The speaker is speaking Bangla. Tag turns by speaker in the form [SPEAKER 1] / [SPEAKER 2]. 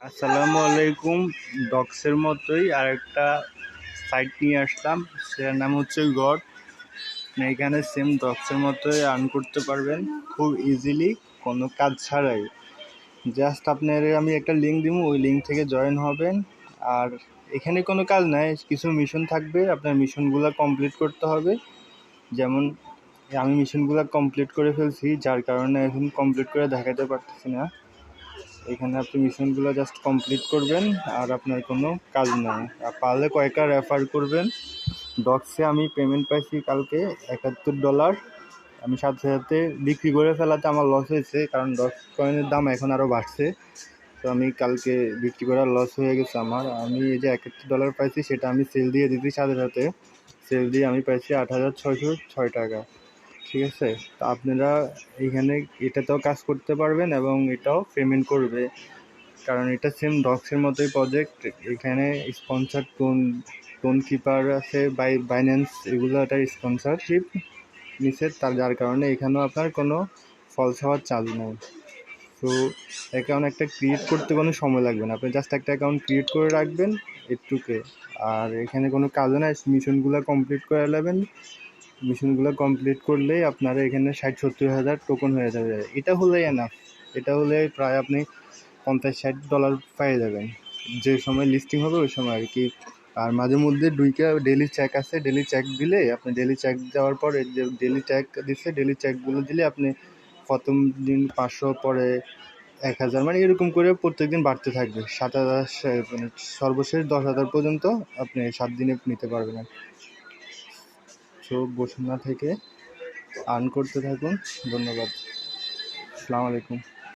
[SPEAKER 1] আসসালামু আলাইকুম। ডক্সের মতোই আরেকটা সাইট নিয়ে আসলাম, সেটার নাম হচ্ছে গড। এখানে সেম ডক্সের মতোই আর্ন করতে পারবেন খুব ইজিলি, কোনো কাজ ছাড়াই। জাস্ট আপনার আমি একটা লিঙ্ক দিব, ওই লিঙ্ক থেকে জয়েন হবেন। আর এখানে কোনো কাজ নাই, কিছু মিশন থাকবে, আপনার মিশনগুলো কমপ্লিট করতে হবে। যেমন আমি মিশনগুলো কমপ্লিট করে ফেলছি, যার কারণে এখন কমপ্লিট করে দেখাতে পারতেছি না। এখানে আপনি মিশনগুলো জাস্ট কমপ্লিট করবেন, আর আপনার কোনো কাজ নাই। আর পারলে কয়েকটা রেফার করবেন। ডক্সে আমি পেমেন্ট পাইছি কালকে $71। আমি সাথে সাথে বিক্রি করে ফেলাতে আমার লস হয়েছে, কারণ ডক্স কয়েনের দাম এখন আরও বাড়ছে। তো আমি কালকে বিক্রি করার লস হয়ে গেছে আমার। আমি এই যে $71 পাইছি, সেটা আমি সেল দিয়ে দিচ্ছি। সাথে সাথে সেল দিয়ে আমি পাইছি 8,606 টাকা। ঠিক আছে, তো আপনারা এইখানে এটাতেও কাজ করতে পারবেন এবং এটাও পেমেন্ট করবে, কারণ এটা সেম ডক্সের মতোই প্রজেক্ট। এখানে স্পন্সর টোন কিপার আছে, বাইন্যান্স, এগুলো একটা স্পন্সরশিপ নিচ্ছে, যার কারণে এখানেও আপনার কোনো ফলস হওয়ার চান্স নেই। তো অ্যাকাউন্ট একটা ক্রিয়েট করতে কোনো সময় লাগবে না, আপনি জাস্ট একটা অ্যাকাউন্ট ক্রিয়েট করে রাখবেন একটুকে। আর এখানে কোনো কাজও না, মিশনগুলো কমপ্লিট করে নেবেন। মিশনগুলো কমপ্লিট করলেই আপনারা এখানে 60-70 হাজার টোকন হয়ে যাবে। এটা হলেই এনাফ। এটা হলে প্রায় আপনি $50-60 পেয়ে যাবেন, যে সময় লিস্টিং হবে ওই সময় আর কি। আর মাঝে মধ্যে দুইটা ডেলি চেক আছে, ডেলি চেক দিলে আপনি, ডেলি চেক দেওয়ার পর যে ডেলি চেক দিচ্ছে, ডেলি চেকগুলো দিলে আপনি প্রথম দিন 500, পরে 1000, মানে এরকম করে প্রত্যেকদিন বাড়তে থাকবে। 7,000, মানে সর্বশেষ 10,000 পর্যন্ত আপনি 7 দিনে নিতে পারবেন। সো বসে না থেকে আর্ন করতে থাকুন। ধন্যবাদ। আসসালামু আলাইকুম।